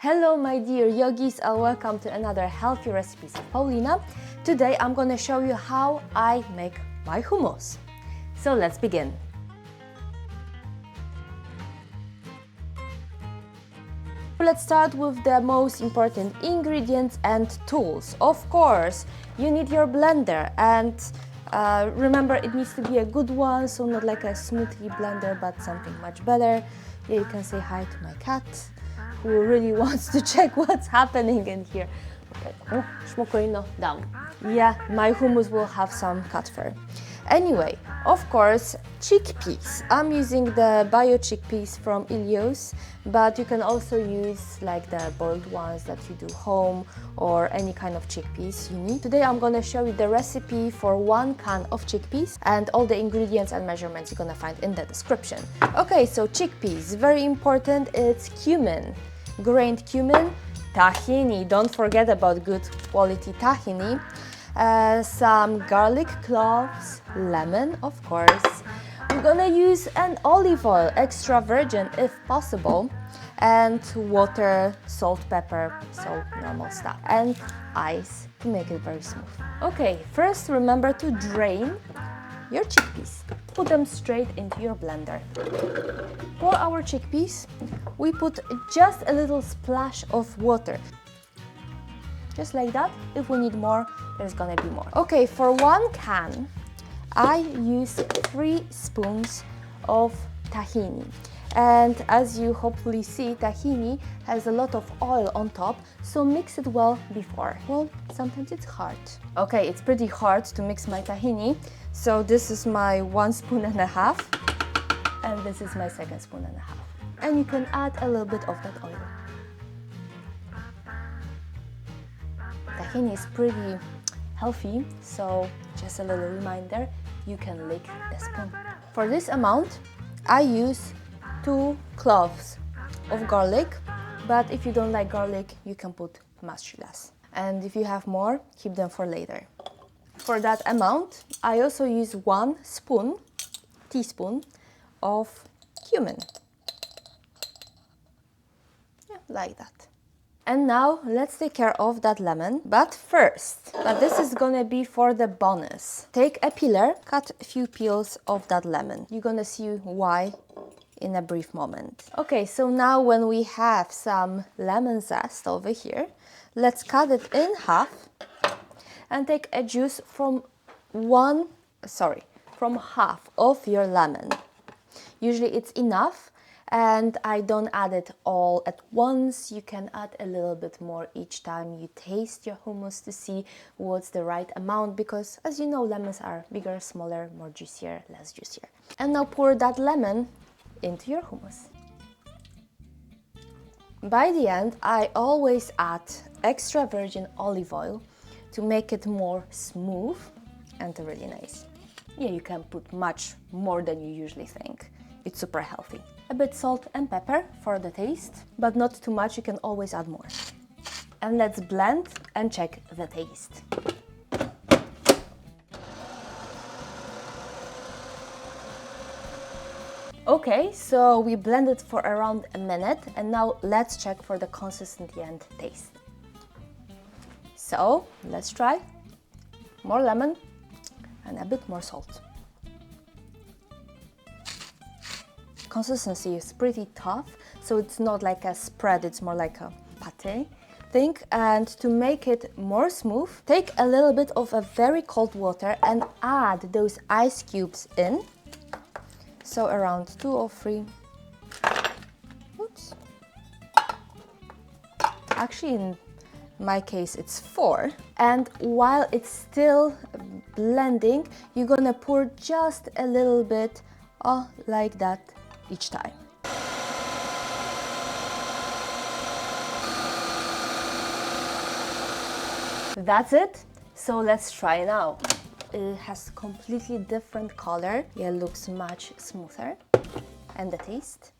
Hello my dear yogis and welcome to another healthy recipes of Paulina. Today I'm going to show you how I make my hummus. So let's begin. Let's start with the most important ingredients and tools. Of course, you need your blender and remember it needs to be a good one, so not like a smoothie blender but something much better. Yeah, you can say hi to my cat who really wants to check what's happening in here. Okay. Oh, spokojno, down. Yeah, my hummus will have some cat fur. Anyway, of course, chickpeas. I'm using the bio chickpeas from Ilios, but you can also use like the boiled ones that you do home or any kind of chickpeas you need. Today I'm gonna show you the recipe for 1 can of chickpeas and all the ingredients and measurements you're gonna find in the description. Okay, so chickpeas, very important, it's cumin, grained cumin, tahini, don't forget about good quality tahini. Some garlic cloves, lemon of course. We're gonna use an olive oil, extra virgin if possible, and water, salt, pepper, so normal stuff, and ice to make it very smooth. Okay, first remember to drain your chickpeas. Put them straight into your blender. For our chickpeas, we put just a little splash of water. Just like that. If we need more, there's gonna be more. Okay, for 1 can, I use 3 spoons of tahini. And as you hopefully see, tahini has a lot of oil on top, so mix it well before. Well, sometimes it's hard. Okay, it's pretty hard to mix my tahini, so this is my 1.5 spoons, and this is my 2.5 spoons. And you can add a little bit of that oil. Tahini is pretty healthy, so just a little reminder, you can lick the spoon. For this amount, I use 2 cloves of garlic, but if you don't like garlic, you can put much less. And if you have more, keep them for later. For that amount, I also use 1 teaspoon of cumin. Yeah, like that. And now let's take care of that lemon. But first, this is gonna be for the bonus. Take a peeler, cut a few peels of that lemon. You're gonna see why in a brief moment. Okay, so now when we have some lemon zest over here, let's cut it in half and take a juice from half of your lemon. Usually it's enough. And I don't add it all at once. You can add a little bit more each time you taste your hummus to see what's the right amount, because as you know, lemons are bigger, smaller, more juicier, less juicier. And now pour that lemon into your hummus. By the end, I always add extra virgin olive oil to make it more smooth and really nice. Yeah, you can put much more than you usually think. It's super healthy. A bit salt and pepper for the taste, but not too much, you can always add more. And let's blend and check the taste. Okay, so we blended for around a minute and now let's check for the consistency and taste. So let's try more lemon and a bit more salt. Consistency is pretty tough, so it's not like a spread, it's more like a pate thing. And to make it more smooth, take a little bit of a very cold water and add those ice cubes in. So around 2 or 3. Oops. Actually, in my case, it's 4. And while it's still blending, you're gonna pour just a little bit, like that, each time. That's it. So let's try now. It has completely different color. Yeah, it looks much smoother. And the taste.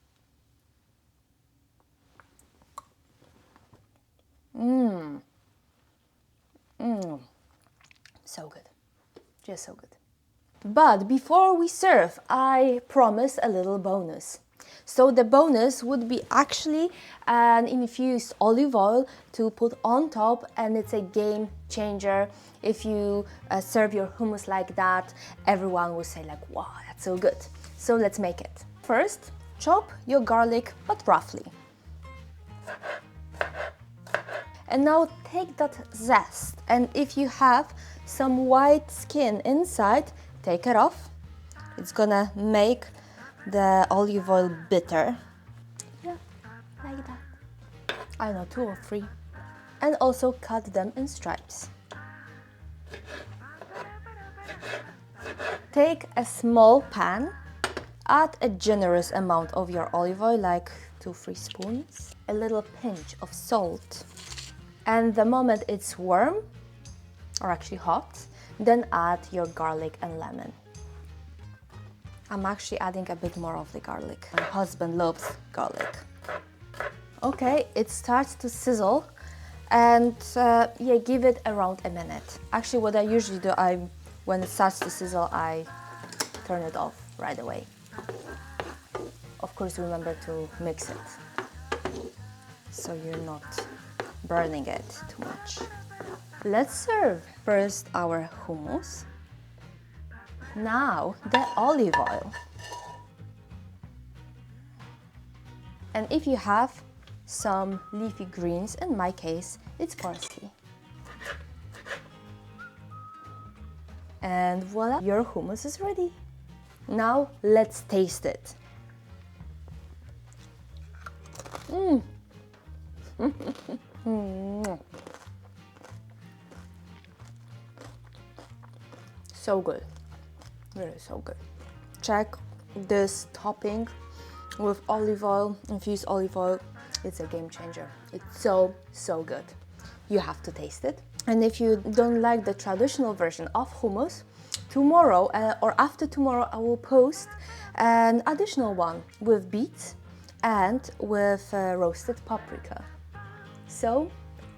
So good. Just so good. But before we serve, I promised a little bonus. So the bonus would be actually an infused olive oil to put on top, and it's a game changer. If you serve your hummus like that, everyone will say like, wow, that's so good. So let's make it. First, chop your garlic, but roughly. And now take that zest, and if you have some white skin inside, take it off. It's gonna make the olive oil bitter. Yeah, like that. I don't know, 2 or 3. And also cut them in stripes. Take a small pan, add a generous amount of your olive oil, like 2-3 spoons, a little pinch of salt. And the moment it's warm, or actually hot, then add your garlic and lemon. I'm actually adding a bit more of the garlic. My husband loves garlic. Okay, it starts to sizzle, and yeah, give it around a minute. Actually, what I usually do, when it starts to sizzle, I turn it off right away. Of course, remember to mix it, so you're not burning it too much. Let's serve first our hummus. Now the olive oil. And if you have some leafy greens, in my case it's parsley. And voila, your hummus is ready. Now let's taste it. So good, really so good. Check this topping with olive oil, infused olive oil. It's a game changer. It's so good. You have to taste it. And if you don't like the traditional version of hummus, tomorrow or after tomorrow I will post an additional one with beet and with roasted paprika. So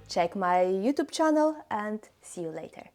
check my YouTube channel and see you later.